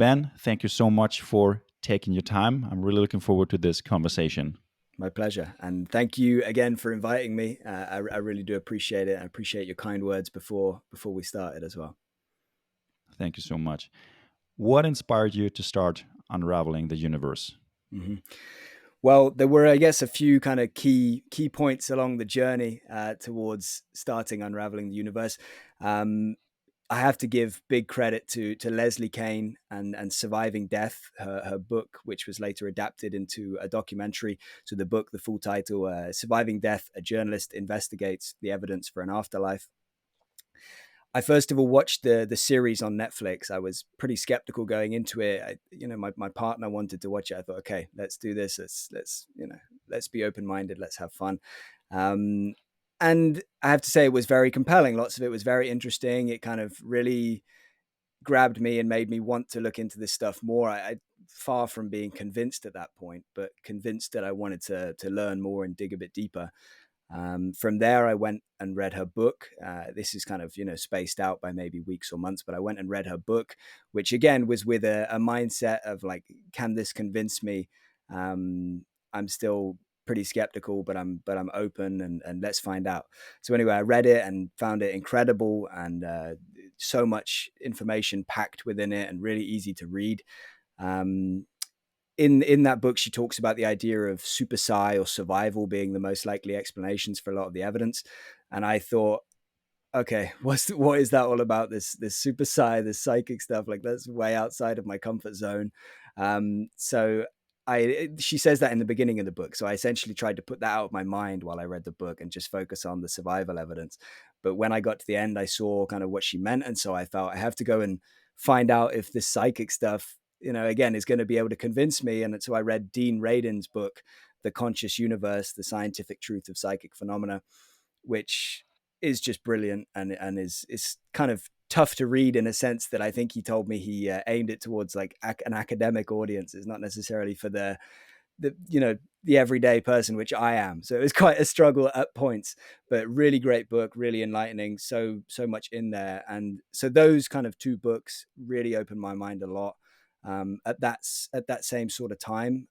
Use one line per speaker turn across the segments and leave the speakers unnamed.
Ben, thank you so much for taking your time. I'm really looking forward to this conversation.
My pleasure. And thank you again for inviting me. I really do appreciate it. I appreciate your kind words before we started as well.
Thank you so much. What inspired you to start unraveling the universe?
Mm-hmm. Well, there were, I guess, a few kind of key points along the journey towards starting Unraveling the Universe. Um, I have to give big credit to Leslie Kean and Surviving Death, her book, which was later adapted into a documentary. So the book, the full title, Surviving Death, a journalist investigates the evidence for an afterlife. I first of all watched the series on Netflix. I was pretty skeptical going into it. My partner wanted to watch it. I thought, okay, let's do this. Let's be open minded. Let's have fun. Um, and I have to say, it was very compelling. Lots of it was very interesting. It kind of really grabbed me and made me want to look into this stuff more. I far from being convinced at that point, but convinced that I wanted to learn more and dig a bit deeper. From there, I went and read her book. This is kind of, spaced out by maybe weeks or months, but I went and read her book, which again was with a mindset of like, can this convince me? I'm still pretty skeptical, but I'm open and let's find out. So anyway, I read it and found it incredible and so much information packed within it and really easy to read. Um, in that book, she talks about the idea of super-psi or survival being the most likely explanations for a lot of the evidence. And I thought, okay, what is that all about? This super-psi, this psychic stuff, like that's way outside of my comfort zone. So she says that in the beginning of the book. So I essentially tried to put that out of my mind while I read the book and just focus on the survival evidence. But when I got to the end, I saw kind of what she meant. And so I felt I have to go and find out if this psychic stuff, again, is going to be able to convince me. And so I read Dean Radin's book, The Conscious Universe, The Scientific Truth of Psychic Phenomena, which is just brilliant and is kind of tough to read in a sense that I think he told me he aimed it towards like an academic audience. It's not necessarily for the everyday person, which I am. So it was quite a struggle at points, but really great book, really enlightening. So much in there, and so those kind of two books really opened my mind a lot. At that same sort of time,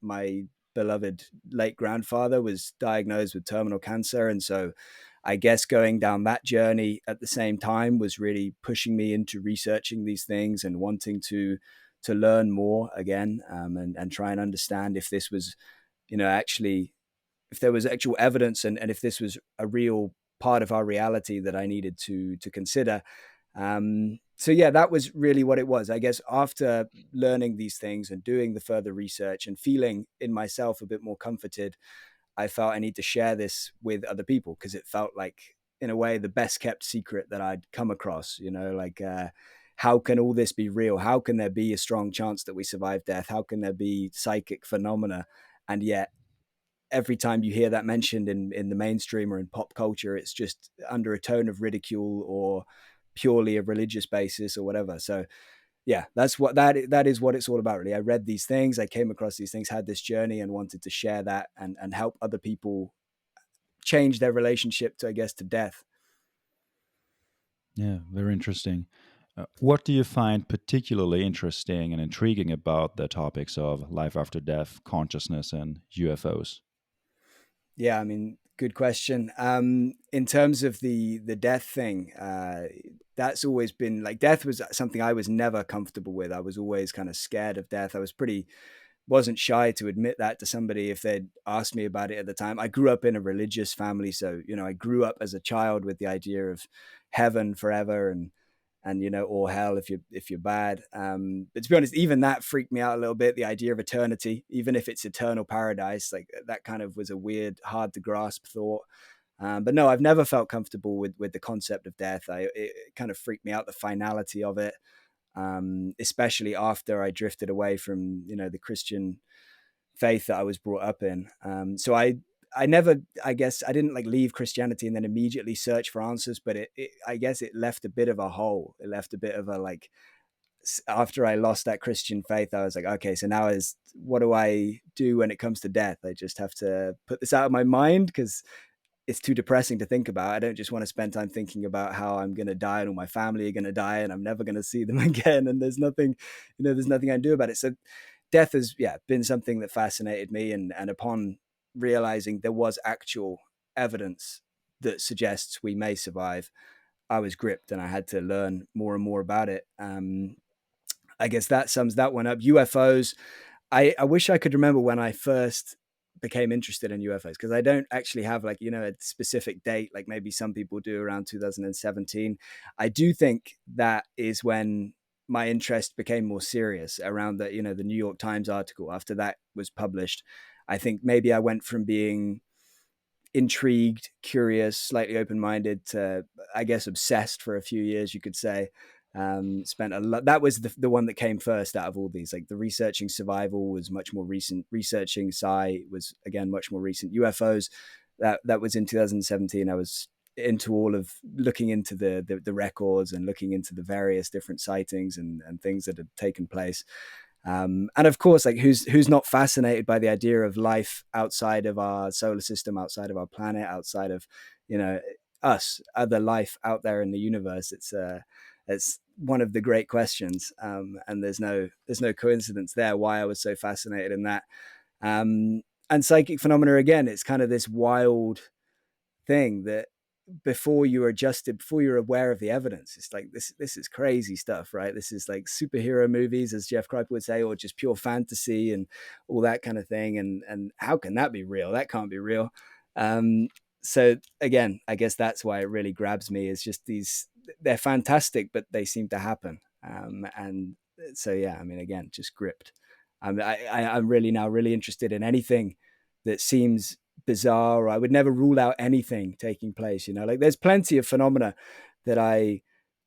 my beloved late grandfather was diagnosed with terminal cancer, and so I guess going down that journey at the same time was really pushing me into researching these things and wanting to learn more again, and try and understand if this was, actually, if there was actual evidence and if this was a real part of our reality that I needed to consider. So yeah, that was really what it was. I guess after learning these things and doing the further research and feeling in myself a bit more comforted, I felt I need to share this with other people because it felt like, in a way, the best kept secret that I'd come across. How can all this be real? How can there be a strong chance that we survive death? How can there be psychic phenomena? And yet, every time you hear that mentioned in the mainstream or in pop culture, it's just under a tone of ridicule or purely a religious basis or whatever. So yeah, that is what it's all about, really. I read these things, I came across these things, had this journey, and wanted to share that and help other people change their relationship to, I guess, to death.
Yeah, very interesting. What do you find particularly interesting and intriguing about the topics of life after death, consciousness, and UFOs?
Yeah, I mean, good question. In terms of the death thing, that's always been like, death was something I was never comfortable with. I was always kind of scared of death. I wasn't shy to admit that to somebody if they'd asked me about it at the time. I grew up in a religious family, so I grew up as a child with the idea of heaven forever and or hell if you're bad. But to be honest, even that freaked me out a little bit. The idea of eternity, even if it's eternal paradise, like that kind of was a weird, hard to grasp thought. But no, I've never felt comfortable with the concept of death. It kind of freaked me out, the finality of it, especially after I drifted away from the Christian faith that I was brought up in. So I never, I guess I didn't like leave Christianity and then immediately search for answers, but I guess it left a bit of a hole. It left a bit of a like, after I lost that Christian faith, I was like, okay, so now what do I do when it comes to death? I just have to put this out of my mind because it's too depressing to think about. I don't just want to spend time thinking about how I'm going to die and all my family are going to die and I'm never going to see them again. And there's nothing, there's nothing I can do about it. So death has, been something that fascinated me. And upon realizing there was actual evidence that suggests we may survive, I was gripped and I had to learn more and more about it. I guess that sums that one up. UFOs. I wish I could remember when I first became interested in UFOs, because I don't actually have like, a specific date, like maybe some people do, around 2017. I do think that is when my interest became more serious, around the, the New York Times article. After that was published, I think maybe I went from being intrigued, curious, slightly open-minded to, I guess, obsessed for a few years, you could say. Spent a lot. That was the one that came first out of all these. Like the researching survival was much more recent. Researching Psi was again much more recent. UFOs, that was in 2017. I was into all of looking into the records and looking into the various different sightings and things that had taken place. And of course, like who's not fascinated by the idea of life outside of our solar system, outside of our planet, outside of, us, other life out there in the universe? It's one of the great questions, and there's no coincidence there why I was so fascinated in that. And psychic phenomena, again, it's kind of this wild thing that before you're aware of the evidence, it's like this is crazy stuff, right? This is like superhero movies, as Jeff Krupa would say, or just pure fantasy and all that kind of thing. And how can that be real? That can't be real. So again, I guess that's why it really grabs me, is just they're fantastic, but they seem to happen. And so, I mean, again, just gripped. I'm really now really interested in anything that seems bizarre, or I would never rule out anything taking place. Like there's plenty of phenomena that I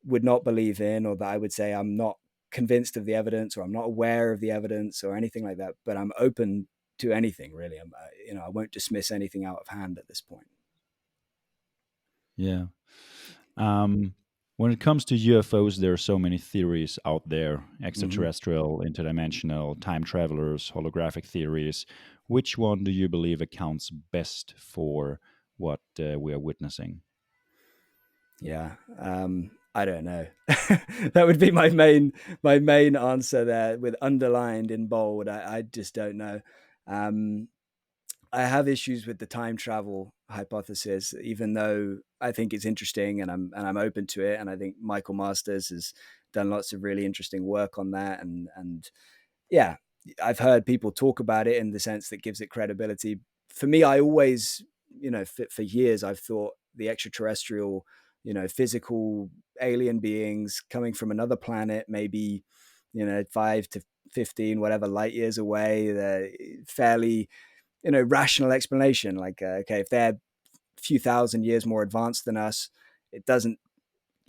would not believe in, or that I would say I'm not convinced of the evidence, or I'm not aware of the evidence, or anything like that. But I'm open to anything, really. I won't dismiss anything out of hand at this point.
Yeah. Um, when it comes to UFOs, there are so many theories out there:
Mm-hmm.
extraterrestrial, interdimensional, time travelers, holographic theories. Which one do you believe accounts best for what we are witnessing?
Yeah. I don't know. That would be my main answer there, with underlined in bold. I just don't know. Um, I have issues with the time travel hypothesis, even though I think it's interesting and I'm open to it. And I think Michael Masters has done lots of really interesting work on that. And yeah, I've heard people talk about it in the sense that gives it credibility. For me, I always, for years, I've thought the extraterrestrial, physical alien beings coming from another planet, maybe, 5 to 15, whatever light years away, they're fairly, rational explanation. Like, okay, if they're a few thousand years more advanced than us, it doesn't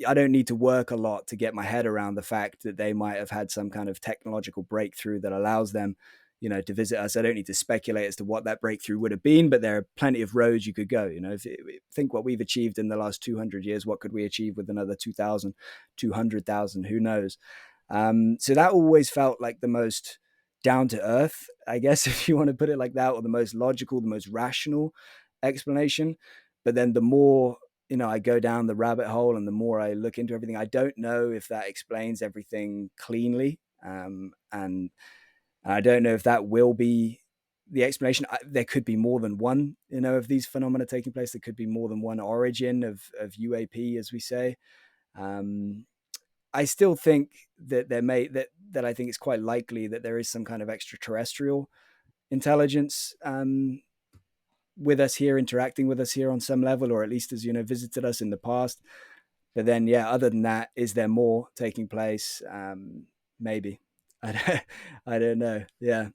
I don't need to work a lot to get my head around the fact that they might have had some kind of technological breakthrough that allows them, to visit us. I don't need to speculate as to what that breakthrough would have been, but there are plenty of roads you could go. Think what we've achieved in the last 200 years. What could we achieve with another 2,000, 200,000? Who knows? So that always felt like the most down to earth, I guess, if you want to put it like that, or the most logical, the most rational explanation. But then the more I go down the rabbit hole and the more I look into everything, I don't know if that explains everything cleanly. And I don't know if that will be the explanation. There could be more than one, of these phenomena taking place. There could be more than one origin of UAP, as we say. Um, I still think that that I think it's quite likely that there is some kind of extraterrestrial intelligence with us here, interacting with us here on some level, or at least has visited us in the past. But then, other than that, is there more taking place? Maybe. I don't, I don't know. Yeah,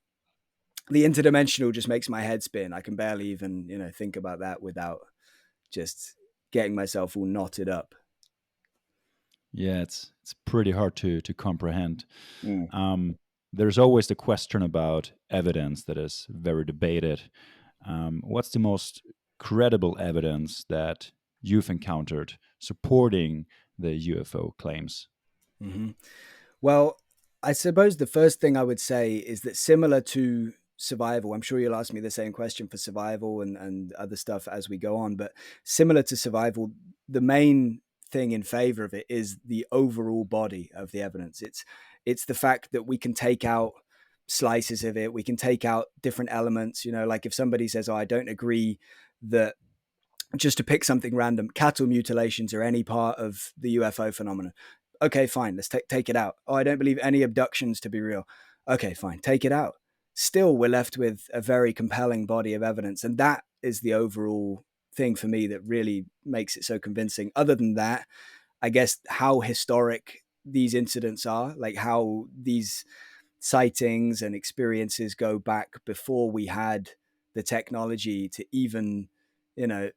the interdimensional just makes my head spin. I can barely even think about that without just getting myself all knotted up.
Yeah, it's pretty hard to comprehend.
Mm.
Um, there's always the question about evidence that is very debated. What's the most credible evidence that you've encountered supporting the UFO claims?
Mm-hmm. Well, I suppose the first thing I would say is that, similar to survival. I'm sure you'll ask me the same question for survival and other stuff as we go on, but similar to survival, the main thing in favor of it is the overall body of the evidence. It's the fact that we can take out slices of it, we can take out different elements. Like if somebody says, "Oh, I don't agree that," just to pick something random, cattle mutilations are any part of the UFO phenomenon. Okay, fine, let's take it out. "Oh, I don't believe any abductions to be real." Okay, fine, take it out. Still, we're left with a very compelling body of evidence, and that is the overall thing for me that really makes it so convincing. Other than that, I guess how historic these incidents are, like how these sightings and experiences go back before we had the technology to even, you know,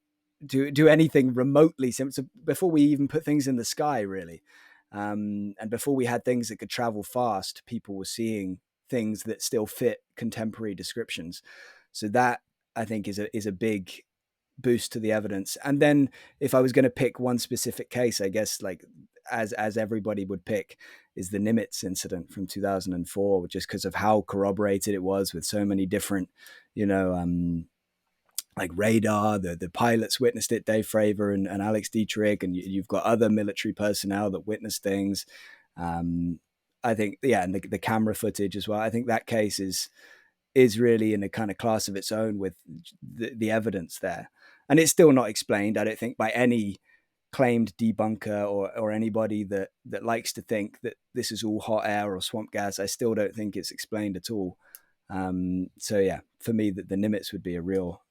do anything remotely so before we even put things in the sky, really. And before we had things that could travel fast, people were seeing things that still fit contemporary descriptions. So that, I think, is a big boost to the evidence. And then if I was going to pick one specific case, I guess, like as everybody would pick, is the Nimitz incident from 2004, just because of how corroborated it was with so many different, you know, like radar. The pilots witnessed it, Dave Fravor and Alex Dietrich, and you've got other military personnel that witnessed things. I think, yeah, and the camera footage as well. I think that case is really in a kind of class of its own with the evidence there. And it's still not explained, I don't think, by any claimed debunker or anybody that likes to think that this is all hot air or swamp gas. I still don't think it's explained at all. So yeah, for me, the Nimitz would be a real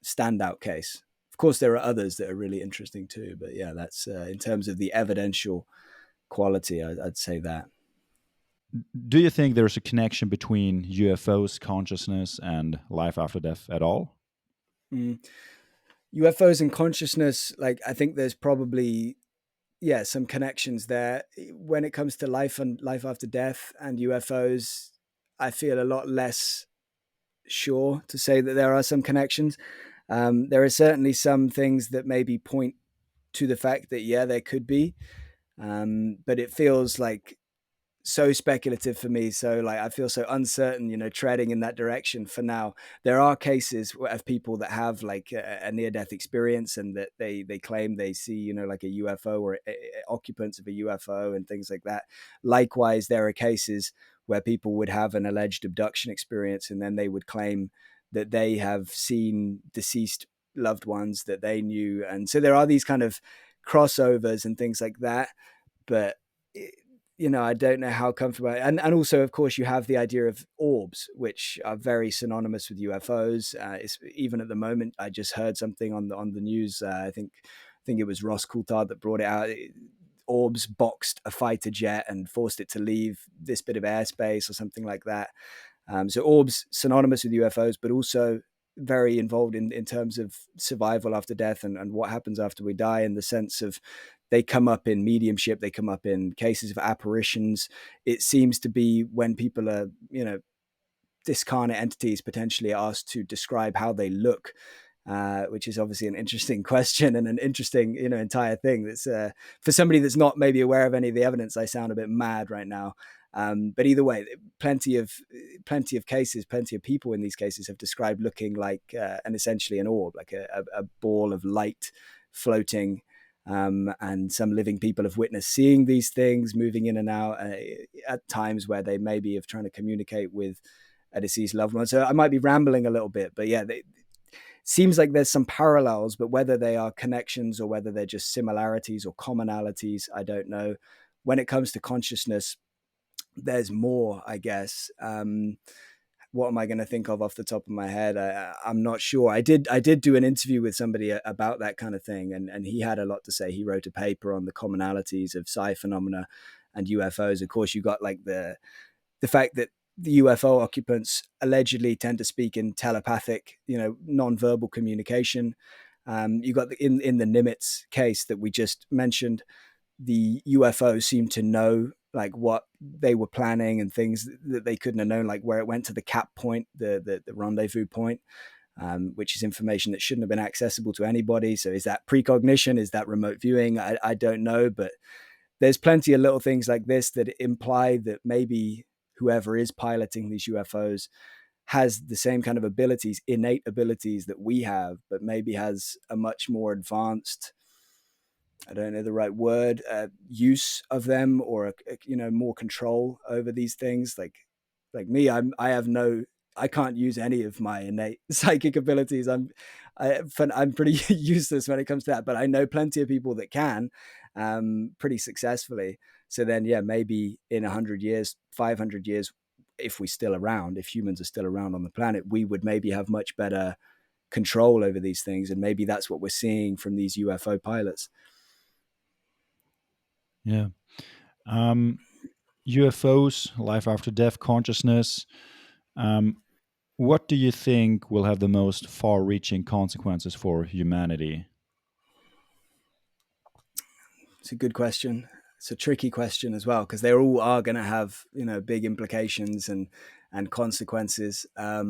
standout case. Of course, there are others that are really interesting too, but yeah, that's in terms of the evidential quality, I'd say that.
Do you think there's a connection between UFOs, consciousness, and life after death at all?
Mm. UFOs and consciousness, like I think there's probably, yeah, some connections there. When it comes to life and life after death and UFOs, I feel a lot less sure to say that there are some connections. There are certainly some things that maybe point to the fact that, yeah, there could be, but it feels like so speculative for me. So like I feel so uncertain, treading in that direction for now. There are cases of people that have like a near-death experience and that they claim they see, like a UFO or occupants of a UFO and things like that. Likewise, there are cases where people would have an alleged abduction experience and then they would claim that they have seen deceased loved ones that they knew. And so there are these kind of crossovers and things like that. But I don't know how comfortable. And also, of course, you have the idea of orbs, which are very synonymous with UFOs. It's, even at the moment, I just heard something on the news. I think it was Ross Coulthard that brought it out. Orbs boxed a fighter jet and forced it to leave this bit of airspace or something like that. So orbs synonymous with UFOs, but also very involved in terms of survival after death and what happens after we die, in the sense of they come up in mediumship, they come up in cases of apparitions. It seems to be when people are, discarnate entities potentially asked to describe how they look, which is obviously an interesting question and an interesting, entire thing. That's for somebody that's not maybe aware of any of the evidence, I sound a bit mad right now. But either way, plenty of cases, plenty of people in these cases have described looking like essentially an orb, like a ball of light floating. And some living people have witnessed seeing these things moving in and out at times where they maybe have trying to communicate with a deceased loved one. So I might be rambling a little bit, but yeah, seems like there's some parallels, but whether they are connections or whether they're just similarities or commonalities, I don't know. When it comes to consciousness, there's more, I guess. What am I going to think of off the top of my head? I'm not sure. I did do an interview with somebody about that kind of thing, and he had a lot to say. He wrote a paper on the commonalities of psi phenomena and UFOs. Of course, you got like the fact that the UFO occupants allegedly tend to speak in telepathic, non-verbal communication. You got in the Nimitz case that we just mentioned, the UFO seemed to know like what they were planning and things that they couldn't have known, like where it went to the cap point, the rendezvous point, which is information that shouldn't have been accessible to anybody. So is that precognition? Is that remote viewing? I don't know, but there's plenty of little things like this that imply that maybe whoever is piloting these UFOs has the same kind of abilities, innate abilities that we have, but maybe has a much more advanced, I don't know the right word, use of them, or more control over these things. Like me, I can't use any of my innate psychic abilities. I'm pretty useless when it comes to that, but I know plenty of people that can, pretty successfully. So then, yeah, maybe in 100 years, 500 years, if we're still around, if humans are still around on the planet, we would maybe have much better control over these things, and maybe that's what we're seeing from these UFO pilots.
Yeah. UFOs, life after death, consciousness. Um, what do you think will have the most far reaching consequences for humanity?
It's a good question. It's a tricky question as well, because they all are going to have big implications and consequences. I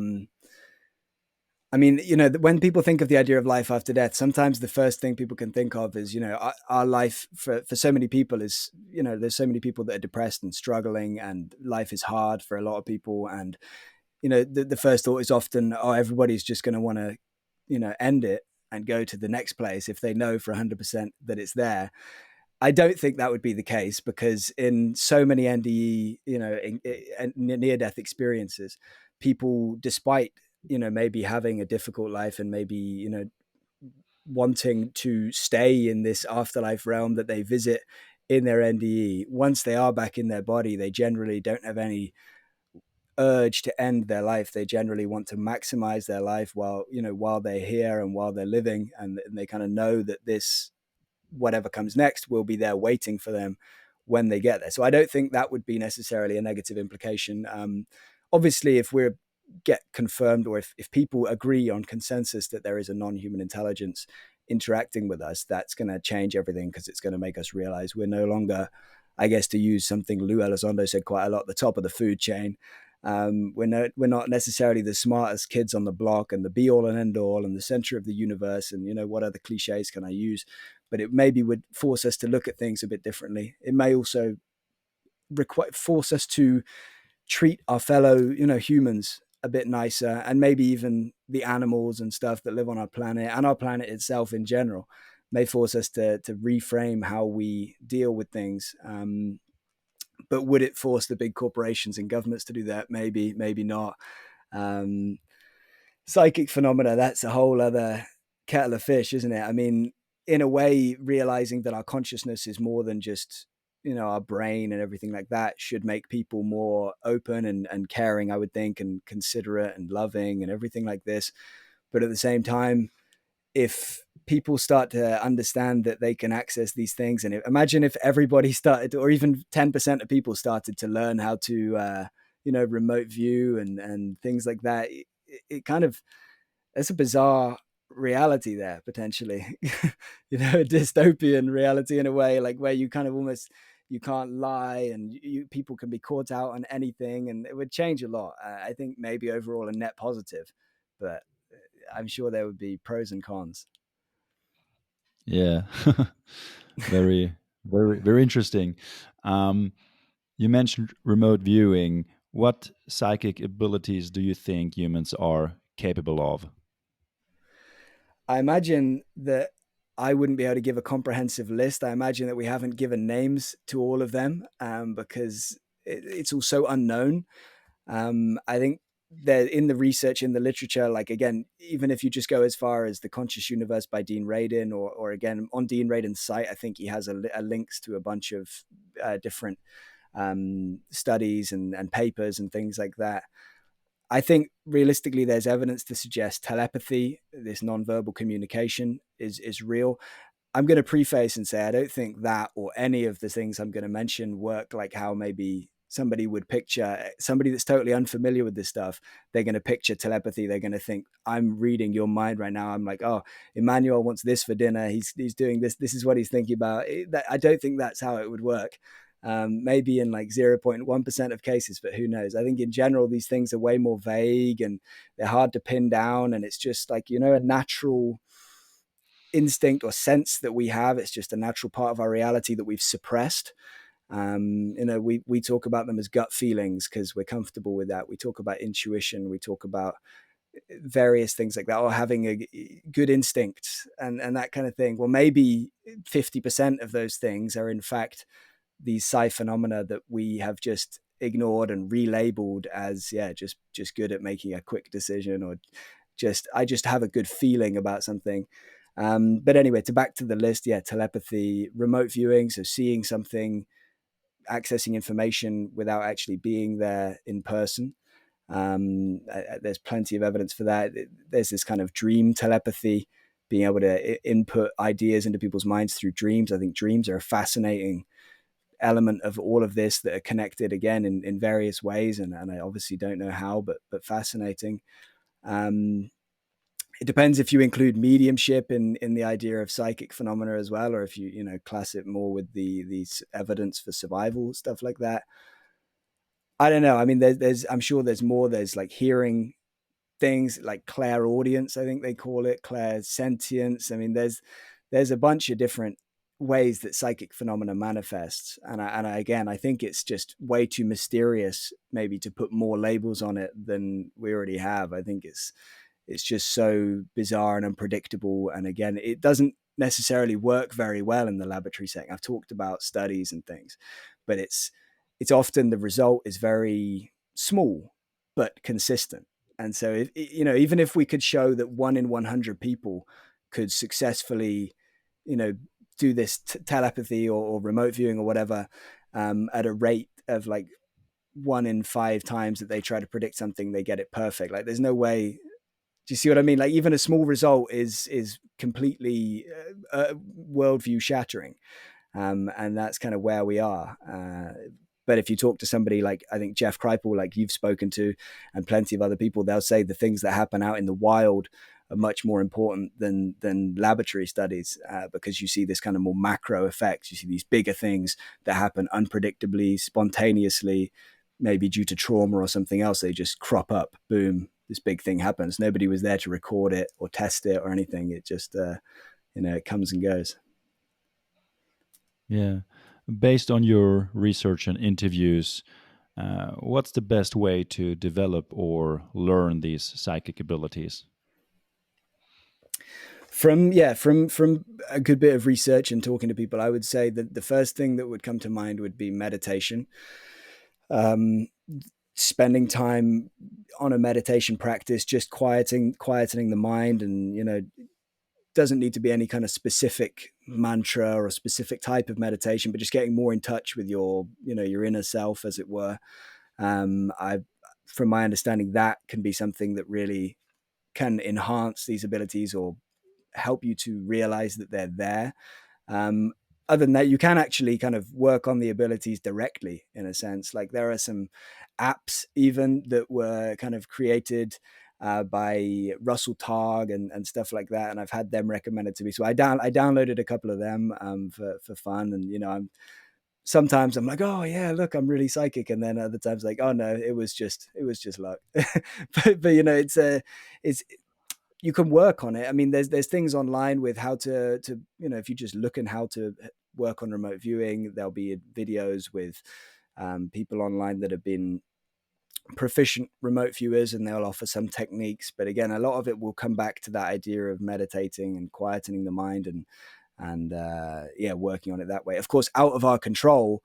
mean, when people think of the idea of life after death, sometimes the first thing people can think of is, our life for so many people is, there's so many people that are depressed and struggling, and life is hard for a lot of people. And, the first thought is often, oh, everybody's just going to want to, end it and go to the next place if they know for 100% that it's there. I don't think that would be the case, because in so many NDE, near death experiences, people, despite, maybe having a difficult life and maybe, wanting to stay in this afterlife realm that they visit in their NDE, once they are back in their body, they generally don't have any urge to end their life. They generally want to maximize their life while they're here and while they're living, and they kind of know that this, whatever comes next, will be there waiting for them when they get there. So I don't think that would be necessarily a negative implication. Obviously, if we get confirmed, or if people agree on consensus that there is a non-human intelligence interacting with us, that's going to change everything, because it's going to make us realize we're no longer, I guess, to use something Lou Elizondo said quite a lot, the top of the food chain. We're not necessarily the smartest kids on the block and the be all and end all and the center of the universe, and what other cliches can I use? But it maybe would force us to look at things a bit differently. It may also force us to treat our fellow humans a bit nicer, and maybe even the animals and stuff that live on our planet, and our planet itself in general, may force us to reframe how we deal with things. But would it force the big corporations and governments to do that? Maybe, maybe not. Um, Psychic phenomena, that's a whole other kettle of fish, isn't it? I mean, in a way, realizing that our consciousness is more than just, our brain and everything like that, should make people more open and caring, I would think, and considerate and loving and everything like this. But at the same time, if people start to understand that they can access these things, and imagine if everybody started, or even 10% of people started to learn how to, remote view and things like that, it kind of, it's a bizarre reality there potentially. A dystopian reality in a way, like where you kind of almost, you can't lie, and people can be caught out on anything, and it would change a lot. I think maybe overall a net positive, but I'm sure there would be pros and cons.
Yeah. Very, very, very interesting. Um, you mentioned remote viewing. What psychic abilities do you think humans are capable of?
I imagine that I wouldn't be able to give a comprehensive list. I imagine that we haven't given names to all of them, because it's all so unknown. I think that in the research, in the literature, like again, even if you just go as far as The Conscious Universe by Dean Radin, or again on Dean Radin's site, I think he has a links to a bunch of different studies and papers and things like that. I think realistically, there's evidence to suggest telepathy, this nonverbal communication, is real. I'm going to preface and say I don't think that or any of the things I'm going to mention work like how maybe somebody would picture, somebody that's totally unfamiliar with this stuff. They're going to picture telepathy. They're going to think, I'm reading your mind right now. I'm like, oh, Emmanuel wants this for dinner. He's doing this. This is what he's thinking about. I don't think that's how it would work. Maybe in like 0.1% of cases, but who knows? I think in general, these things are way more vague and they're hard to pin down. And it's just like, a natural instinct or sense that we have. It's just a natural part of our reality that we've suppressed. We talk about them as gut feelings because we're comfortable with that. We talk about intuition. We talk about various things like that, or having a good instinct and that kind of thing. Well, maybe 50% of those things are in fact these psi phenomena that we have just ignored and relabeled as just good at making a quick decision, or I just have a good feeling about something. But anyway, back to the list. Telepathy, remote viewing, so seeing something, accessing information without actually being there in person. There's plenty of evidence for that. There's this kind of dream telepathy, being able to input ideas into people's minds through dreams. I think dreams are a fascinating element of all of this, that are connected again in various ways, and I obviously don't know how, but fascinating. It depends if you include mediumship in the idea of psychic phenomena as well, or if you class it more with these evidence for survival, stuff like that. I don't know. I mean, there's I'm sure there's more. There's like hearing things, like clairaudience, I think they call it, clairsentience. I mean, there's a bunch of different ways that psychic phenomena manifests, and again, I think it's just way too mysterious maybe to put more labels on it than we already have. I think it's just so bizarre and unpredictable, and again, it doesn't necessarily work very well in the laboratory setting. I've talked about studies and things, but it's often the result is very small but consistent. And so, even if we could show that 1 in 100 people could successfully, do this telepathy or remote viewing or whatever, at a rate of like 1 in 5 times that they try to predict something, they get it perfect. Like, there's no way. Do you see what I mean? Like, even a small result is completely worldview shattering, and that's kind of where we are. But if you talk to somebody like, I think, Jeff Kripal, like you've spoken to, and plenty of other people, they'll say the things that happen out in the wild are much more important than laboratory studies, because you see this kind of more macro effects. You see these bigger things that happen unpredictably, spontaneously, maybe due to trauma or something else. They just crop up, boom, this big thing happens. Nobody was there to record it or test it or anything. It just, it comes and goes.
Yeah. Based on your research and interviews, what's the best way to develop or learn these psychic abilities?
From a good bit of research and talking to people, I would say that the first thing that would come to mind would be meditation. Um, Spending time on a meditation practice, just quietening the mind, and doesn't need to be any kind of specific mantra or a specific type of meditation, but just getting more in touch with your inner self, as it were. I From my understanding, that can be something that really can enhance these abilities or help you to realize that they're there. Um, Other than that, you can actually kind of work on the abilities directly, in a sense. Like, there are some apps even that were kind of created by Russell Targ and stuff like that, and I've had them recommended to me. So I downloaded a couple of them for fun, and sometimes I'm like, oh yeah, look, I'm really psychic, and then other times like, oh no, it was just luck. But it's you can work on it. I mean, there's things online with how to if you just look in how to work on remote viewing, there'll be videos with people online that have been proficient remote viewers, and they'll offer some techniques. But again, a lot of it will come back to that idea of meditating and quietening the mind, and working on it that way. Of course, out of our control,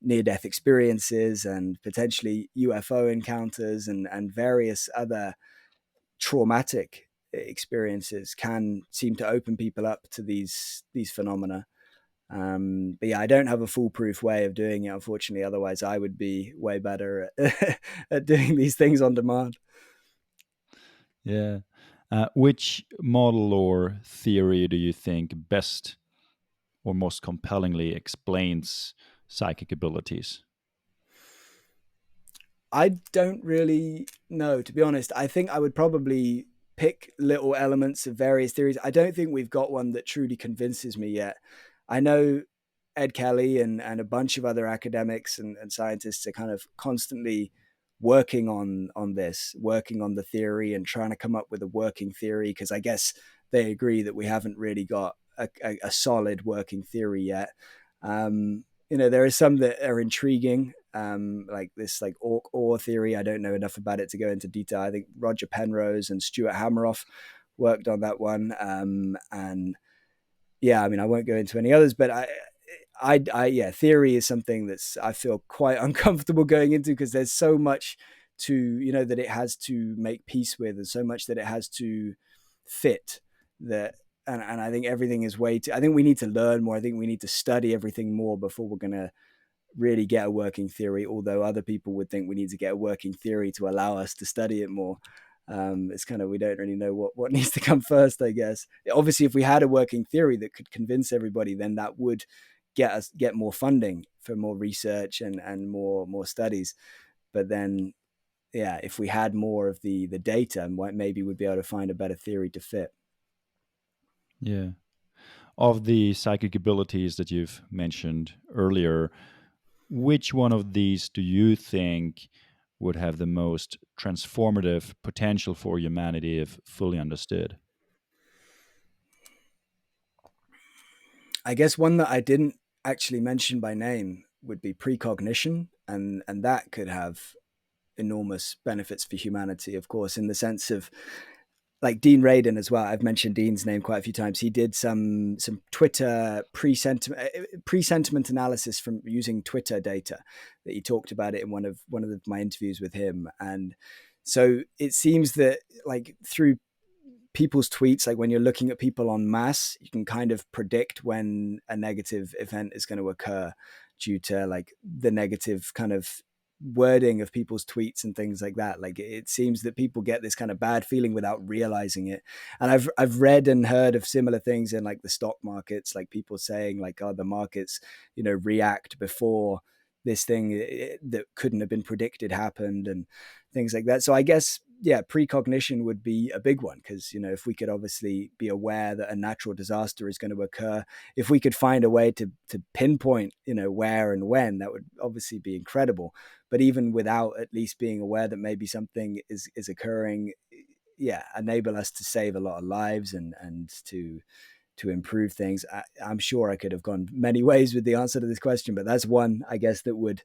near-death experiences and potentially UFO encounters and various other traumatic experiences can seem to open people up to these phenomena. But yeah, I don't have a foolproof way of doing it, unfortunately. Otherwise, I would be way better at doing these things on demand.
Yeah. Which model or theory do you think best or most compellingly explains psychic abilities?
I don't really know, to be honest. I think I would probably pick little elements of various theories. I don't think we've got one that truly convinces me yet. I know Ed Kelly and a bunch of other academics and scientists are kind of constantly working on this, working on the theory and trying to come up with a working theory, because I guess they agree that we haven't really got a solid working theory yet. there are some that are intriguing, like this like ore theory. I don't know enough about it to go into detail. I think Roger Penrose and Stuart Hameroff worked on that one, and yeah, I mean, I won't go into any others, but yeah, theory is something that's I feel quite uncomfortable going into, because there's so much to that it has to make peace with, and so much that it has to fit that. And I think everything is way too. I think we need to learn more. I think we need to study everything more before we're going to really get a working theory. Although other people would think we need to get a working theory to allow us to study it more. It's kind of, we don't really know what needs to come first, I guess. Obviously, if we had a working theory that could convince everybody, then that would get more funding for more research and more studies. But then, yeah, if we had more of the data, maybe we'd be able to find a better theory to fit.
Yeah. Of the psychic abilities that you've mentioned earlier, which one of these do you think would have the most transformative potential for humanity if fully understood?
I guess one that I didn't actually mention by name would be precognition, and that could have enormous benefits for humanity, of course, in the sense of like Dean Radin as well. I've mentioned Dean's name quite a few times. He did some Twitter pre-sentiment analysis from using Twitter data. That he talked about it in one of my interviews with him. And so it seems that like through people's tweets, like when you're looking at people en masse, you can kind of predict when a negative event is going to occur due to like the negative kind of wording of people's tweets and things like that. Like it seems that people get this kind of bad feeling without realizing it. And I've read and heard of similar things in like the stock markets, like people saying like, oh, the markets, react before this thing that couldn't have been predicted happened, and things like that. So I guess, yeah, precognition would be a big one, because if we could obviously be aware that a natural disaster is going to occur, if we could find a way to pinpoint where and when, that would obviously be incredible. But even without at least being aware that maybe something is occurring, yeah, enable us to save a lot of lives and to improve things. I'm sure I could have gone many ways with the answer to this question, but that's one, I guess, that would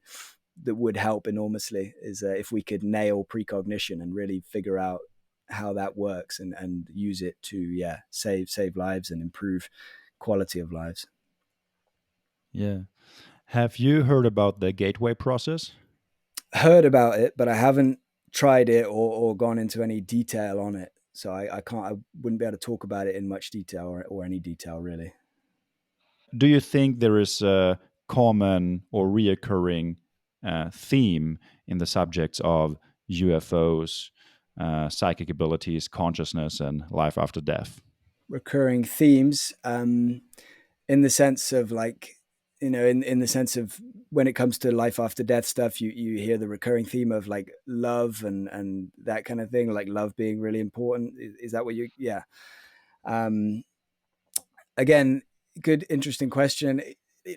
help enormously, is if we could nail precognition and really figure out how that works, and use it to, yeah, save lives and improve quality of lives.
Yeah. Have you heard about the gateway process?
Heard about it, but I haven't tried it or gone into any detail on it. So I wouldn't be able to talk about it in much detail, or any detail really.
Do you think there is a common or reoccurring theme in the subjects of UFOs, psychic abilities, consciousness, and life after death?
Recurring themes, in the sense of like, in the sense of when it comes to life after death stuff, you hear the recurring theme of like love and that kind of thing, like love being really important. Is that what you? Yeah. Um, Again, good, interesting question.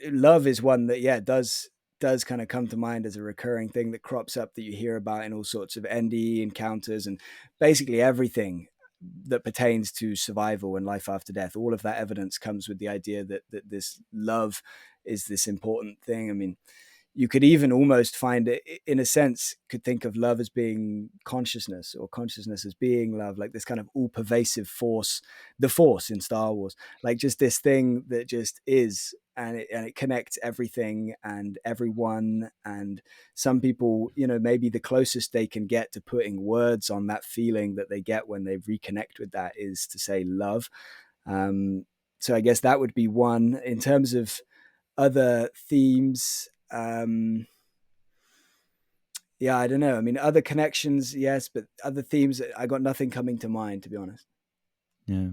Love is one that, yeah, does kind of come to mind as a recurring thing that crops up, that you hear about in all sorts of NDE encounters, and basically everything that pertains to survival and life after death. All of that evidence comes with the idea that this love is this important thing. I mean, you could even almost find it, in a sense, could think of love as being consciousness, or consciousness as being love, like this kind of all pervasive force, the force in Star Wars, like just this thing that just is, and it connects everything and everyone. And some people, maybe the closest they can get to putting words on that feeling that they get when they reconnect with that is to say love. Um, so I guess that would be one. In terms of other themes, yeah, I don't know. I mean, other connections, yes, but other themes, I got nothing coming to mind, to be honest.
Yeah.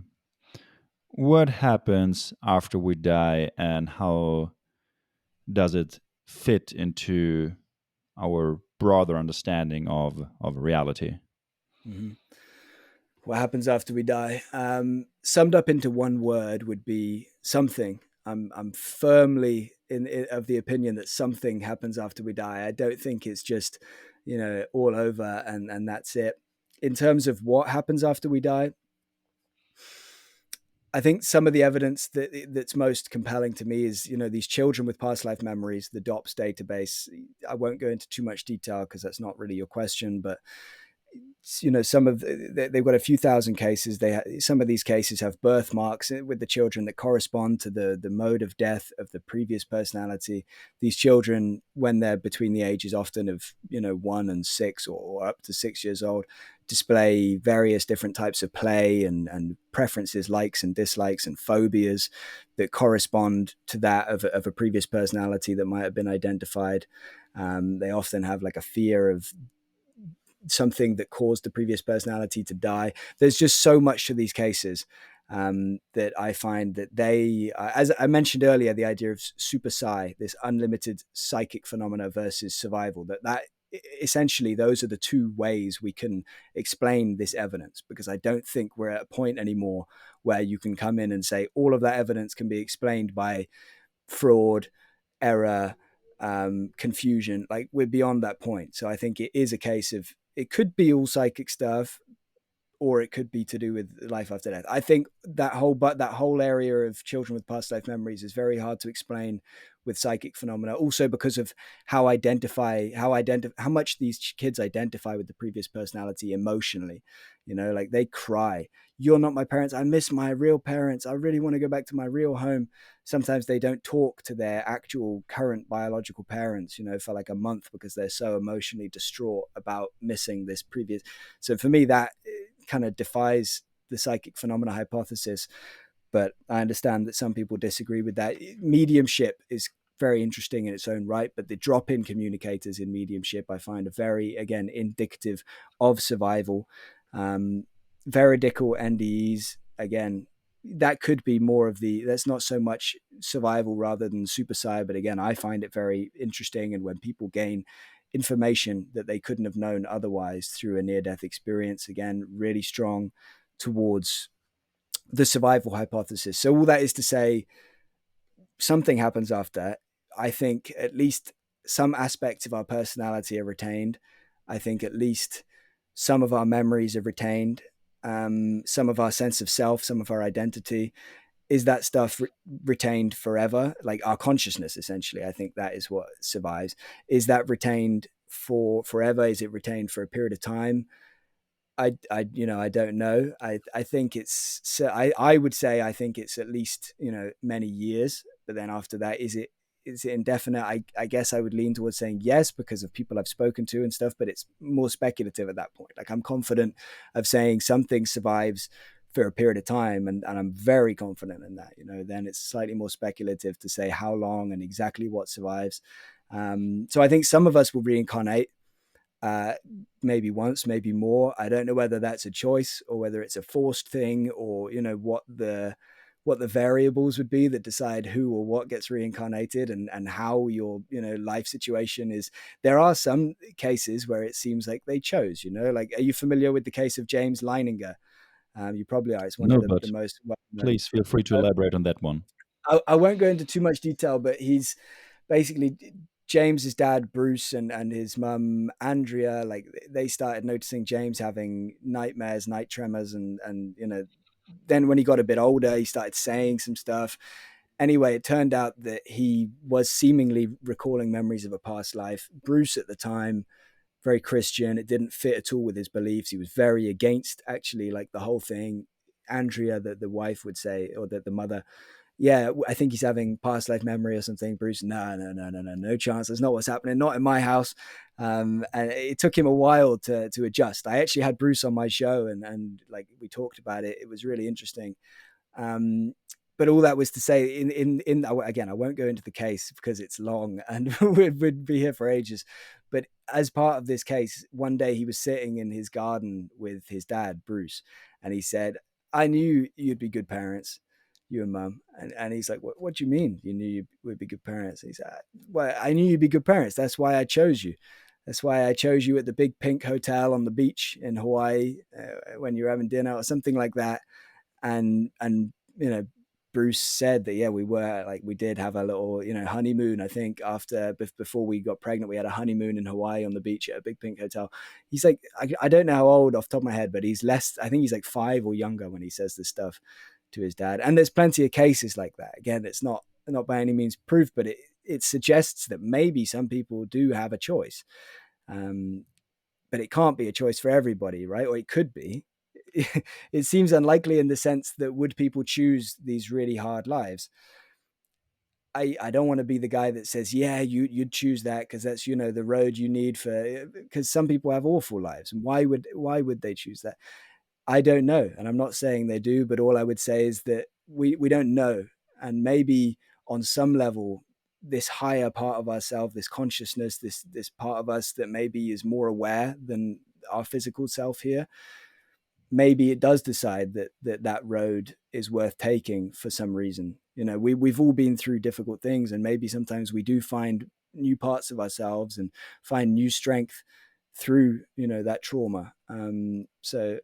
What happens after we die, and how does it fit into our broader understanding of reality?
Mm-hmm. What happens after we die? Summed up into one word would be something. I'm firmly of the opinion that something happens after we die. I don't think it's just, all over and that's it. In terms of what happens after we die, I think some of the evidence that's most compelling to me is, these children with past life memories, the DOPS database. I won't go into too much detail because that's not really your question, but some of they've got a few thousand cases. Some of these cases have birthmarks with the children that correspond to the mode of death of the previous personality. These children, when they're between the ages often of 1 and 6 or up to 6 years old, display various different types of play and preferences, likes and dislikes and phobias that correspond to that of a previous personality that might have been identified. They often have like a fear of something that caused the previous personality to die. There's just so much to these cases that I find that they, as I mentioned earlier, the idea of super-psi, this unlimited psychic phenomena versus survival, that essentially those are the two ways we can explain this evidence, because I don't think we're at a point anymore where you can come in and say all of that evidence can be explained by fraud, error, confusion. Like, we're beyond that point. So I think it is a case of, it could be all psychic stuff, or it could be to do with life after death. I think that whole area of children with past life memories is very hard to explain with psychic phenomena, also because of how much these kids identify with the previous personality emotionally. Like, they cry, "You're not my parents. I miss my real parents. I really want to go back to my real home." Sometimes they don't talk to their actual current biological parents, for like a month, because they're so emotionally distraught about missing this previous. So for me, that kind of defies the psychic phenomena hypothesis. But I understand that some people disagree with that. Mediumship is very interesting in its own right, but the drop-in communicators in mediumship I find are very, again, indicative of survival. Veridical NDEs, again, that could be more of that's not so much survival rather than super-psi, but again, I find it very interesting. And when people gain information that they couldn't have known otherwise through a near-death experience, again, really strong towards the survival hypothesis. So all that is to say, something happens after. I think at least some aspects of our personality are retained. I think at least some of our memories are retained. Some of our sense of self, some of our identity. Is that stuff retained forever? Like our consciousness, essentially. I think that is what survives. Is that retained for forever? Is it retained for a period of time? I don't know. I think it's, so I would say, I think it's at least, many years, but then after that, is it indefinite? I guess I would lean towards saying yes, because of people I've spoken to and stuff, but it's more speculative at that point. Like, I'm confident of saying something survives for a period of time, and I'm very confident in that. Then it's slightly more speculative to say how long and exactly what survives. So I think some of us will reincarnate, maybe once, maybe more. I don't know whether that's a choice or whether it's a forced thing, or what the variables would be that decide who or what gets reincarnated, and how your life situation is. There are some cases where it seems like they chose. Like, are you familiar with the case of James Leininger? You probably are. It's one of
No,
the
but
most well known.
please feel free to elaborate on that one.
I won't go into too much detail, but he's basically, James's dad Bruce and his mum Andrea, like, they started noticing James having nightmares, night tremors, and then when he got a bit older, he started saying some stuff. Anyway, it turned out that he was seemingly recalling memories of a past life. Bruce at the time, very Christian, it didn't fit at all with his beliefs. He was very against, actually, like, the whole thing. Andrea, the wife, would say, or the mother, "Yeah, I think he's having past life memory or something." Bruce, no chance. That's not what's happening. Not in my house. And it took him a while to adjust. I actually had Bruce on my show, and like, we talked about it. It was really interesting. But all that was to say, again, I won't go into the case because it's long and we'd be here for ages. But as part of this case, one day he was sitting in his garden with his dad, Bruce, and he said, "I knew you'd be good parents, you and mum." And he's like, what do you mean you knew you would be good parents? And he said, "Well, I knew you'd be good parents. That's why I chose you. That's why I chose you at the big pink hotel on the beach in Hawaii when you're having dinner," or something like that. And Bruce said that, yeah, we did have a little, honeymoon. I think before we got pregnant, we had a honeymoon in Hawaii on the beach at a big pink hotel. He's like, I don't know how old off the top of my head, but I think he's like 5 or younger when he says this stuff to his dad. And there's plenty of cases like that. Again, it's not by any means proof, but it suggests that maybe some people do have a choice. But it can't be a choice for everybody, right? Or it could be. It seems unlikely in the sense that would people choose these really hard lives? I don't want to be the guy that says, yeah, you'd choose that because that's, you know, the road you need for, because some people have awful lives. And why would they choose that? I don't know. And I'm not saying they do, but all I would say is that we don't know. And maybe on some level, this higher part of ourselves, this consciousness, this part of us that maybe is more aware than our physical self here, maybe it does decide that road is worth taking for some reason. You know, we've all been through difficult things, and maybe sometimes we do find new parts of ourselves and find new strength through, you know, that trauma. So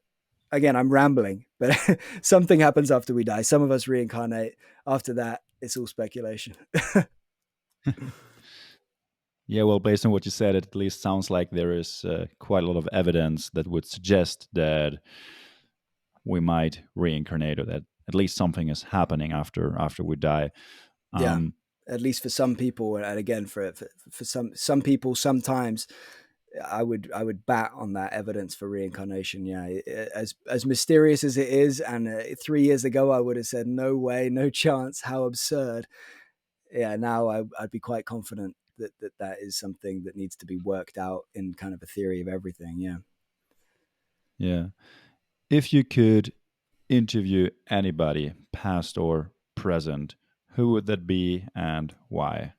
again, I'm rambling, but something happens after we die. Some of us reincarnate. After that, it's all speculation.
Yeah, well, based on what you said, it at least sounds like there is quite a lot of evidence that would suggest that we might reincarnate, or that at least something is happening after we die.
Yeah,
Um,
at least for some people, and again, for some people, sometimes I would bat on that evidence for reincarnation. Yeah, as mysterious as it is, and 3 years ago I would have said no way, no chance, how absurd. Yeah, now I'd be quite confident that is something that needs to be worked out in kind of a theory of everything. Yeah.
yeah. If you could interview anybody, past or present, who would that be and why?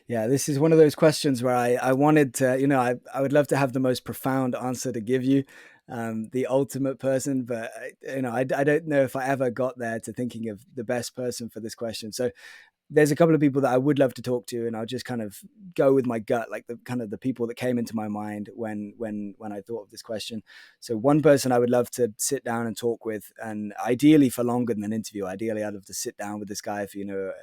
Yeah, this is one of those questions where I wanted to, you know, I would love to have the most profound answer to give you, the ultimate person, but you know, I don't know if I ever got there to thinking of the best person for this question. So there's a couple of people that I would love to talk to, and I'll just kind of go with my gut, like the kind of the people that came into my mind when I thought of this question. So one person I would love to sit down and talk with, and ideally for longer than an interview. Ideally, I'd love to sit down with this guy for, you know,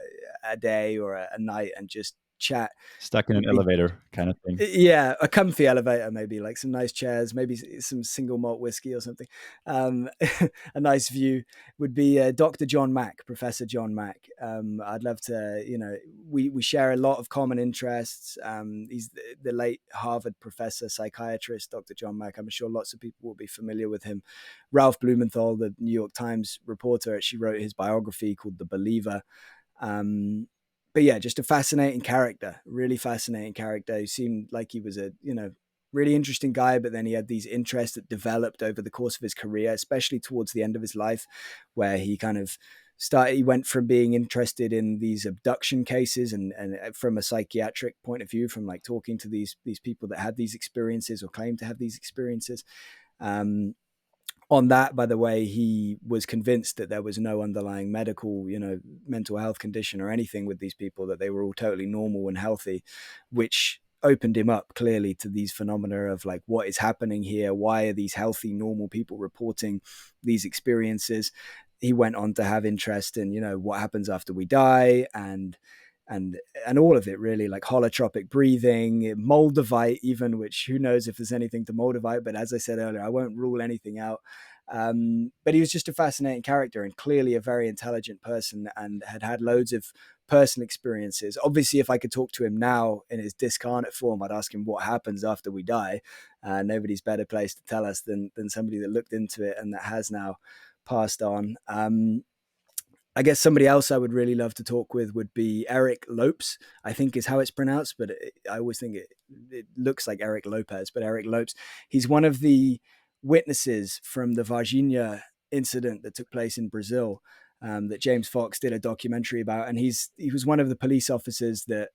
a day or a night and just chat.
Stuck in an
Would be,
elevator kind of thing.
yeah, a comfy elevator, maybe like some nice chairs, maybe some single malt whiskey or something. Um, a nice view would be Dr. John Mack, Professor John Mack. I'd love to, you know, we share a lot of common interests. He's the late Harvard professor, psychiatrist, Dr. John Mack. I'm sure lots of people will be familiar with him. Ralph Blumenthal, the New York Times reporter, actually wrote his biography called The Believer. Um, but yeah, just a fascinating character, really fascinating character who seemed like he was a, you know, really interesting guy, but then he had these interests that developed over the course of his career, especially towards the end of his life, where he kind of he went from being interested in these abduction cases and from a psychiatric point of view, from like talking to these people that had these experiences or claimed to have these experiences. Um, on that, by the way, he was convinced that there was no underlying medical, you know, mental health condition or anything with these people, that they were all totally normal and healthy, which opened him up clearly to these phenomena of like, what is happening here? Why are these healthy, normal people reporting these experiences? He went on to have interest in, you know, what happens after we die, and all of it, really, like holotropic breathing, moldavite even, which who knows if there's anything to moldavite, but as I said earlier, I won't rule anything out. But he was just a fascinating character and clearly a very intelligent person, and had loads of personal experiences. Obviously, if I could talk to him now in his discarnate form, I'd ask him what happens after we die. Nobody's better placed to tell us than somebody that looked into it and that has now passed on. I guess somebody else I would really love to talk with would be Eric Lopes, I think is how it's pronounced, but I always think it looks like Eric Lopez, but Eric Lopes. He's one of the witnesses from the Varginha incident that took place in Brazil, that James Fox did a documentary about. And he was one of the police officers that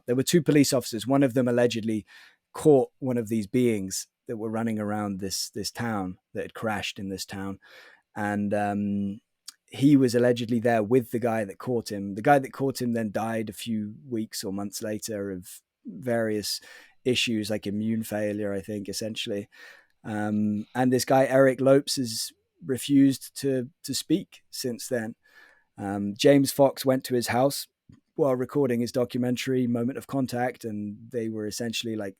there were two police officers. One of them allegedly caught one of these beings that were running around this town, that had crashed in this town. And he was allegedly there with the guy that caught him. The guy that caught him then died a few weeks or months later of various issues like immune failure, I think, essentially. And this guy, Eric Lopes, has refused to speak since then. James Fox went to his house while recording his documentary, Moment of Contact, and they were essentially like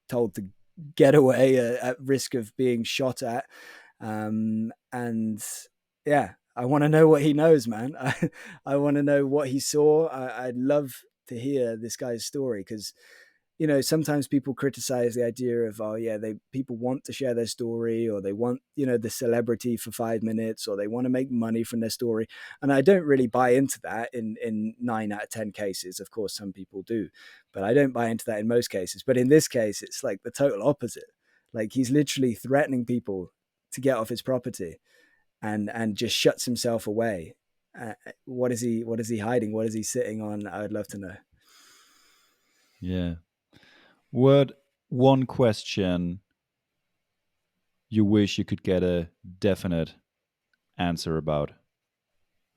told to get away at risk of being shot at. And yeah, I want to know what he knows, man. I want to know what he saw. I'd love to hear this guy's story, because sometimes people criticize the idea of, oh yeah, people want to share their story, or they want the celebrity for 5 minutes, or they want to make money from their story. And I don't really buy into that in 9 out of 10 cases. Of course some people do, but I don't buy into that in most cases. But in this case, it's like the total opposite. Like, he's literally threatening people to get off his property, and just shuts himself away. What is he hiding? What is he sitting on? I would love to know.
Yeah. What one question you wish you could get a definite answer about?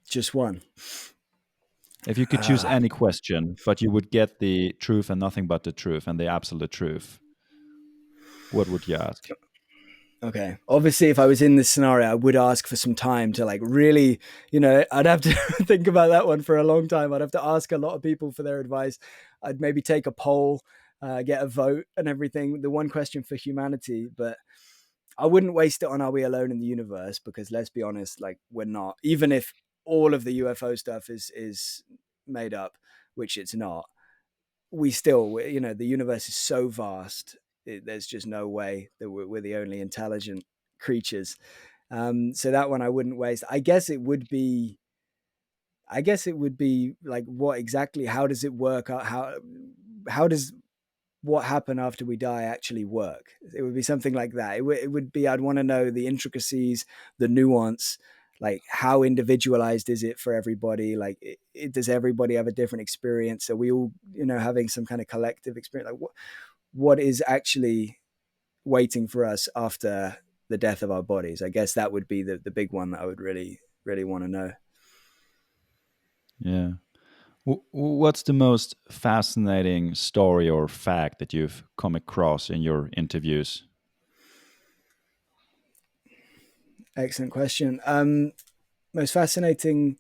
Just one.
If you could choose any question, but you would get the truth and nothing but the truth and the absolute truth, what would you ask?
Okay. Obviously, if I was in this scenario, I would ask for some time to, like, really, I'd have to think about that one for a long time. I'd have to ask a lot of people for their advice. I'd maybe take a poll, get a vote and everything. The one question for humanity, but I wouldn't waste it on, are we alone in the universe? Because let's be honest, like, we're not. Even if all of the UFO stuff is made up, which it's not, we still, the universe is so vast. There's just no way that we're the only intelligent creatures. So that one I wouldn't waste. I guess it would be like, what exactly? How does it work? How does what happened after we die actually work? It would be something like that. It would be, I'd want to know the intricacies, the nuance, like, how individualized is it for everybody? Like, does everybody have a different experience? Are we all, having some kind of collective experience? Like, what is actually waiting for us after the death of our bodies? I guess that would be the big one that I would really, really want to know.
Yeah. What's the most fascinating story or fact that you've come across in your interviews?
Excellent question. Most fascinating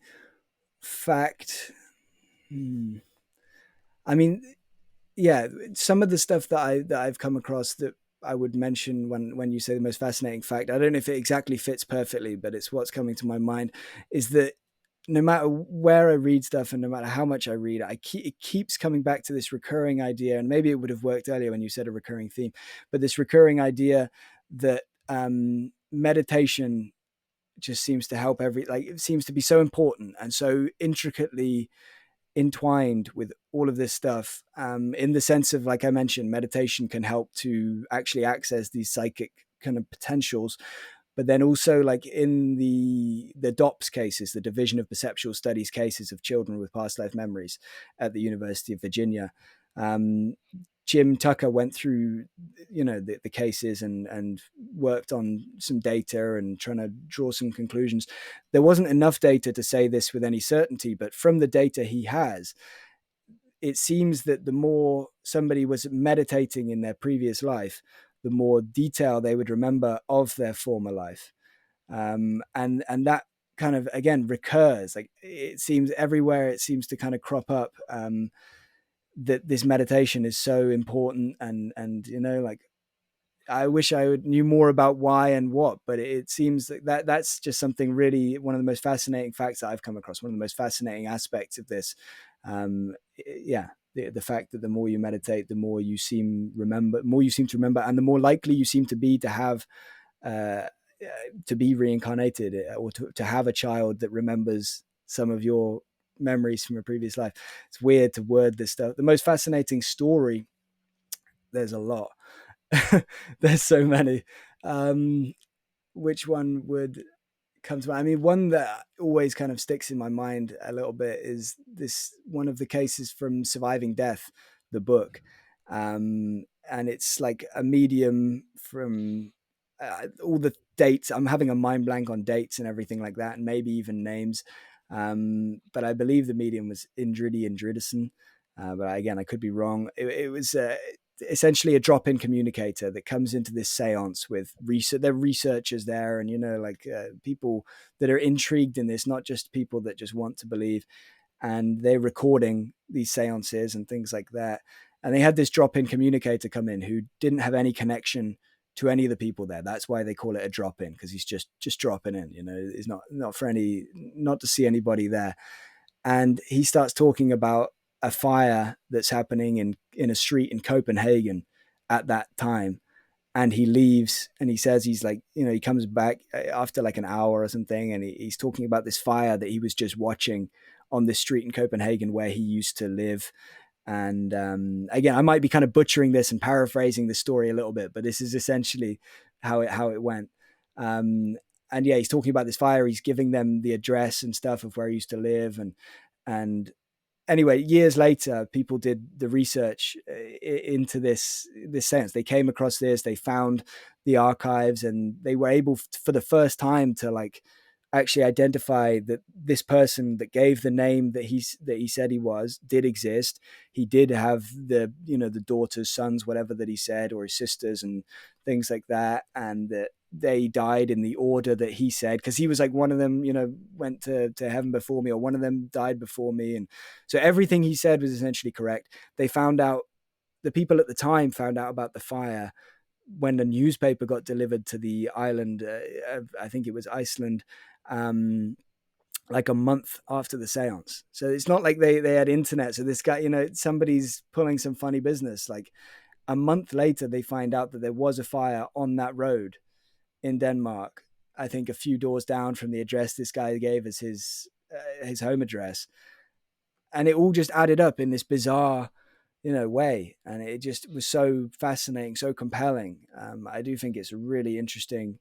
fact. Hmm. I mean, yeah, some of the stuff that I've come across that I would mention when you say the most fascinating fact, I don't know if it exactly fits perfectly, but it's what's coming to my mind, is that no matter where I read stuff and no matter how much I read, it keeps coming back to this recurring idea. And maybe it would have worked earlier when you said a recurring theme, but this recurring idea that meditation just seems to help like, it seems to be so important and so intricately entwined with all of this stuff, in the sense of, like I mentioned, meditation can help to actually access these psychic kind of potentials. But then also, like, in the DOPS cases, the Division of Perceptual Studies cases of children with past life memories at the University of Virginia, um, Jim Tucker went through, the cases, and worked on some data and trying to draw some conclusions. There wasn't enough data to say this with any certainty, but from the data he has, it seems that the more somebody was meditating in their previous life, the more detail they would remember of their former life. And that kind of, again, recurs. Like, it seems everywhere, it seems to kind of crop up, that this meditation is so important. And like, I wish I knew more about why and what, but it seems that's just something really, one of the most fascinating facts that I've come across, one of the most fascinating aspects of this. Yeah, the fact that the more you meditate, the more you seem to remember, and the more likely you seem to be to have, uh, to be reincarnated, or to have a child that remembers some of your memories from a previous life. It's weird to word this stuff. The most fascinating story, there's a lot. There's so many. Which one would come to mind? I mean, one that always kind of sticks in my mind a little bit is this one of the cases from Surviving Death, the book. And it's like a medium from, all the dates. I'm having a mind blank on dates and everything like that, and maybe even names. But I believe the medium was Indridi Indridison. But again, I could be wrong. It was essentially a drop-in communicator that comes into this seance with research. There are researchers there, and like, people that are intrigued in this, not just people that just want to believe. And they're recording these seances and things like that. And they had this drop-in communicator come in who didn't have any connection to any of the people there. That's why they call it a drop in, because he's just dropping in. It's not for any, not to see anybody there. And he starts talking about a fire that's happening in a street in Copenhagen at that time. And he leaves and he says he's like, he comes back after like an hour or something, and he's talking about this fire that he was just watching on this street in Copenhagen where he used to live. And again, I might be kind of butchering this and paraphrasing the story a little bit, but this is essentially how it went. And yeah, he's talking about this fire. He's giving them the address and stuff of where he used to live. And anyway, years later, people did the research into this sense. They came across this, they found the archives, and they were able for the first time to like actually identify that this person that gave the name that he said he was did exist. He did have the daughters, sons, whatever that he said, or his sisters and things like that, and that they died in the order that he said, because he was like, one of them went to heaven before me, or one of them died before me. And so everything he said was essentially correct. They found out, the people at the time found out about the fire when the newspaper got delivered to the island, I think it was Iceland, like a month after the seance. So it's not like they had internet. So this guy, somebody's pulling some funny business. Like a month later, they find out that there was a fire on that road in Denmark, I think a few doors down from the address this guy gave as his home address. And it all just added up in this bizarre, way. And it just was so fascinating, so compelling. I do think it's a really interesting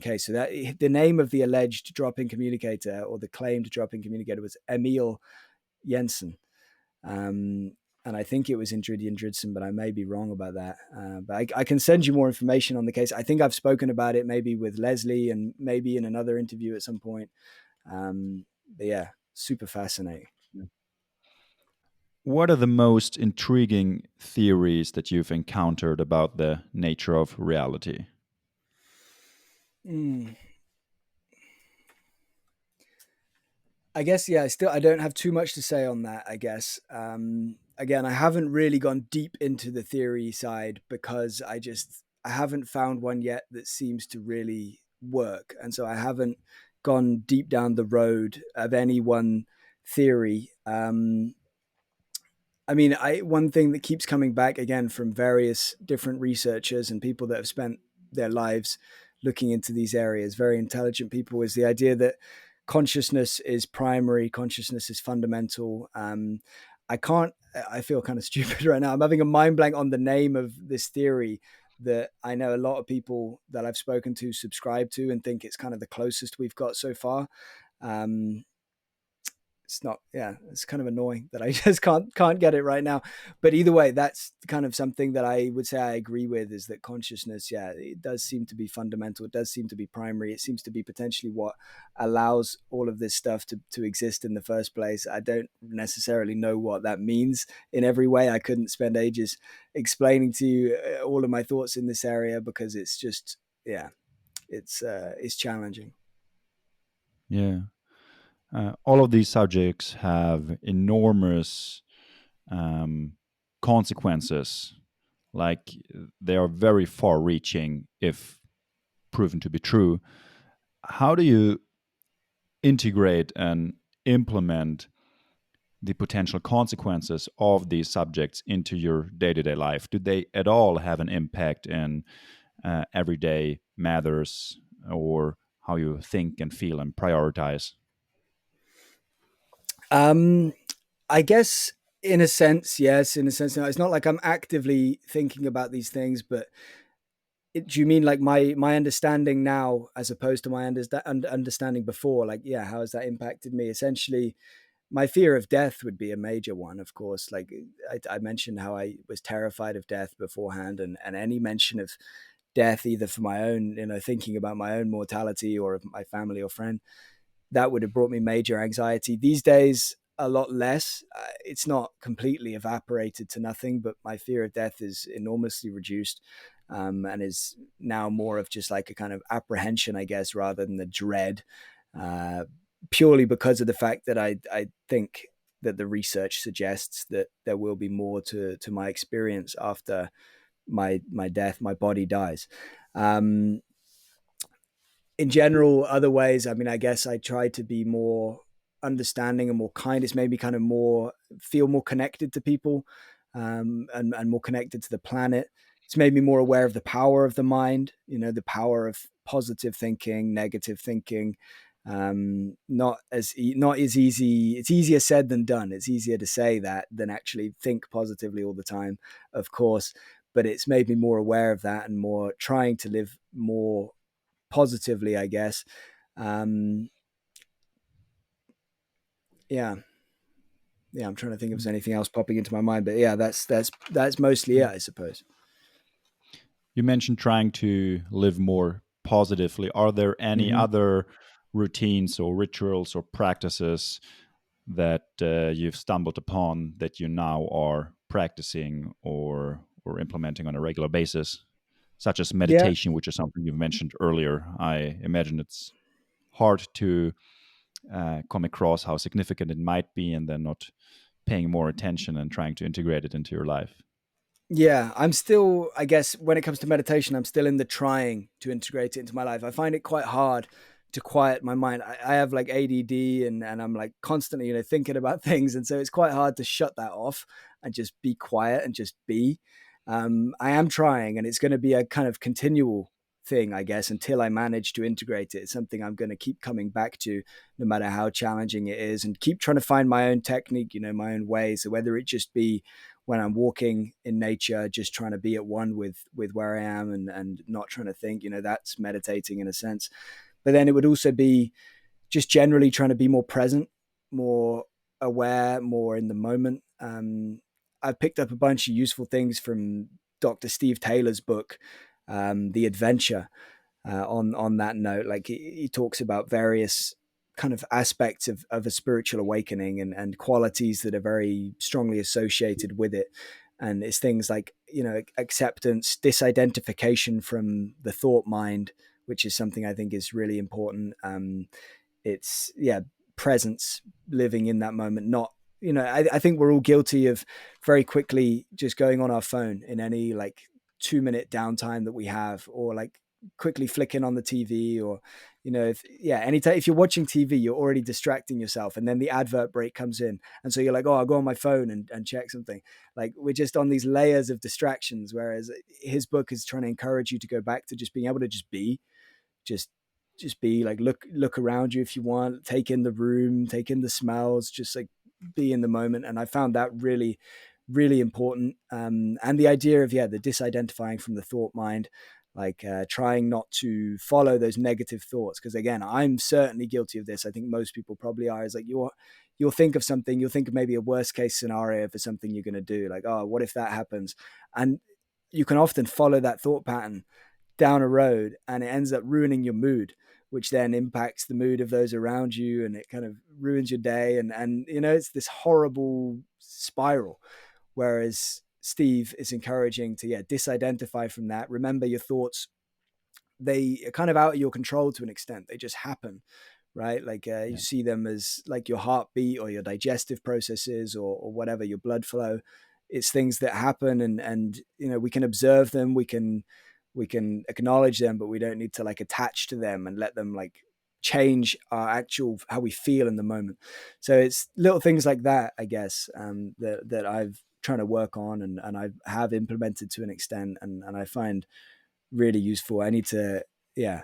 case. So that the name of the alleged drop-in communicator, or the claimed drop-in communicator, was Emil Jensen. And I think it was Indridian Dridson, but I may be wrong about that. But I can send you more information on the case. I think I've spoken about it maybe with Leslie and maybe in another interview at some point. But yeah, super fascinating.
What are the most intriguing theories that you've encountered about the nature of reality?
I guess, yeah, I don't have too much to say on that, I guess. Again, I haven't really gone deep into the theory side because I haven't found one yet that seems to really work. And so I haven't gone deep down the road of any one theory. I mean, one thing that keeps coming back again from various different researchers and people that have spent their lives looking into these areas, very intelligent people, is the idea that consciousness is primary, consciousness is fundamental. I feel kind of stupid right now. I'm having a mind blank on the name of this theory that I know a lot of people that I've spoken to subscribe to and think it's kind of the closest we've got so far. It's not, yeah, it's kind of annoying that I just can't get it right now. But either way, that's kind of something that I would say I agree with, is that consciousness, yeah, it does seem to be fundamental. It does seem to be primary. It seems to be potentially what allows all of this stuff to exist in the first place. I don't necessarily know what that means in every way. I couldn't spend ages explaining to you all of my thoughts in this area, because it's just, yeah, it's challenging.
Yeah. All of these subjects have enormous consequences. Like, they are very far reaching if proven to be true. How do you integrate and implement the potential consequences of these subjects into your day-to-day life? Do they at all have an impact in everyday matters, or how you think and feel and prioritize?
I guess in a sense, yes. In a sense, no. It's not like I'm actively thinking about these things, but do you mean like my understanding now as opposed to my understanding before? Like, yeah, how has that impacted me? Essentially, my fear of death would be a major one, of course. Like I mentioned how I was terrified of death beforehand, and any mention of death, either for my own, thinking about my own mortality or of my family or friend, that would have brought me major anxiety. These days, a lot less. It's not completely evaporated to nothing, but my fear of death is enormously reduced, and is now more of just like a kind of apprehension, I guess, rather than the dread, purely because of the fact that I think that the research suggests that there will be more to my experience after my death, my body dies. Um, in general, other ways, I mean, I guess I try to be more understanding and more kind. It's made me kind of more feel more connected to people, and more connected to the planet. It's made me more aware of the power of the mind, the power of positive thinking, negative thinking. Not as easy. It's easier said than done. It's easier to say that than actually think positively all the time, of course. But it's made me more aware of that and more trying to live more positively, I guess. Um, yeah, yeah. I'm trying to think if there's anything else popping into my mind, but yeah, that's mostly it, I suppose.
You mentioned trying to live more positively. Are there any
Mm-hmm.
other routines or rituals or practices that you've stumbled upon that you now are practicing or implementing on a regular basis, such as
Yeah,
meditation, which is something you've mentioned earlier? I imagine it's hard to come across how significant it might be, and then not paying more attention and trying to integrate it into your life.
yeah. I'm still, I guess, when it comes to meditation, I'm still in the trying to integrate it into my life. I find it quite hard to quiet my mind. I have like ADD, and I'm like constantly, thinking about things. And so it's quite hard to shut that off and just be quiet and just be. I am trying, and it's going to be a kind of continual thing, I guess, until I manage to integrate it. It's something I'm going to keep coming back to, no matter how challenging it is, and keep trying to find my own technique, my own way. So whether it just be when I'm walking in nature, just trying to be at one with where I am, and not trying to think, that's meditating in a sense. But then it would also be just generally trying to be more present, more aware, more in the moment. I've picked up a bunch of useful things from Dr. Steve Taylor's book, The Adventure. On that note, like he talks about various kind of aspects of a spiritual awakening, and qualities that are very strongly associated with it. And it's things like, acceptance, disidentification from the thought mind, which is something I think is really important. It's, yeah, presence, living in that moment. Not, I think we're all guilty of very quickly just going on our phone in any like 2 minute downtime that we have, or like quickly flicking on the TV, or anytime if you're watching TV, you're already distracting yourself, and then the advert break comes in, and so you're like, oh, I'll go on my phone and check something. Like, we're just on these layers of distractions, whereas his book is trying to encourage you to go back to just being able to just be, just just be like, look around you if you want, take in the room, take in the smells, just like be in the moment. And I found that really, really important. And the idea of, yeah, the disidentifying from the thought mind, like trying not to follow those negative thoughts, because again, I'm certainly guilty of this. I think most people probably are. Is like, you'll think of something, you'll think of maybe a worst case scenario for something you're going to do, like, oh, what if that happens? And you can often follow that thought pattern down a road, and it ends up ruining your mood, which then impacts the mood of those around you, and it kind of ruins your day. And it's this horrible spiral. Whereas Steve is encouraging to, yeah, disidentify from that. Remember, your thoughts, they are kind of out of your control to an extent. They just happen, right? Like you
Yeah.
see them as like your heartbeat, or your digestive processes, or whatever, your blood flow. It's things that happen, and we can observe them, we can acknowledge them, but we don't need to like attach to them and let them like change our actual how we feel in the moment. So it's little things like that, I guess, that I've trying to work on, and I have implemented to an extent, and I find really useful. I need to, yeah.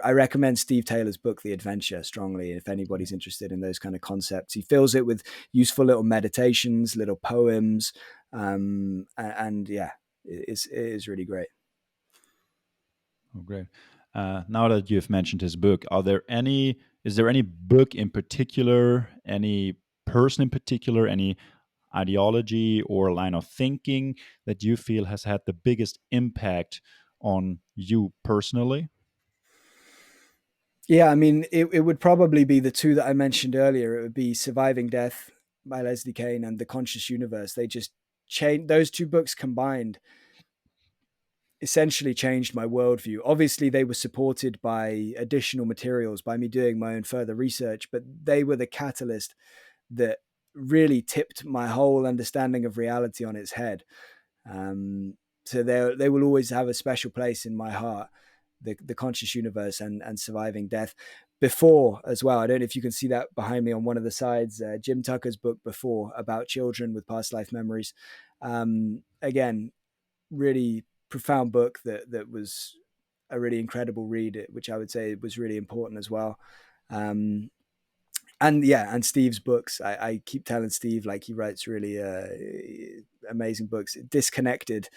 I recommend Steve Taylor's book, The Adventure, strongly. If anybody's interested in those kind of concepts, he fills it with useful little meditations, little poems, and yeah, it is really great.
Oh, great. Now that you've mentioned his book, is there any book in particular, any person in particular, any ideology or line of thinking that you feel has had the biggest impact on you personally?
Yeah, I mean, it would probably be the two that I mentioned earlier. It would be Surviving Death by Leslie Kean and The Conscious Universe. They just changed, those two books combined essentially changed my worldview. Obviously, they were supported by additional materials, by me doing my own further research, but they were the catalyst that really tipped my whole understanding of reality on its head. Um, So they will always have a special place in my heart, the conscious universe and surviving death. Before as well, I don't know if you can see that behind me on one of the sides, Jim Tucker's book Before, about children with past life memories. Again, really profound book that was a really incredible read, which I would say was really important as well. And yeah, and Steve's books. I keep telling Steve, like, he writes really amazing books. Disconnected.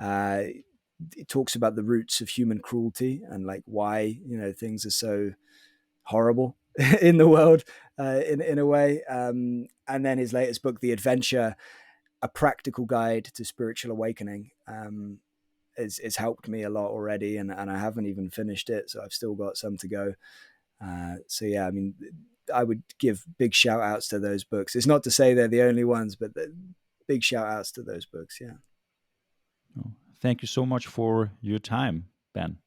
It talks about the roots of human cruelty and like why things are so horrible in the world, in a way. And then his latest book, The Adventure, a practical guide to spiritual awakening, has helped me a lot already, and I haven't even finished it, so I've still got some to go. So yeah, I mean, I would give big shout outs to those books. It's not to say they're the only ones, but big shout outs to those books. Yeah.
Thank you so much for your time, Ben.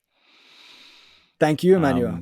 Thank you, Emmanuel.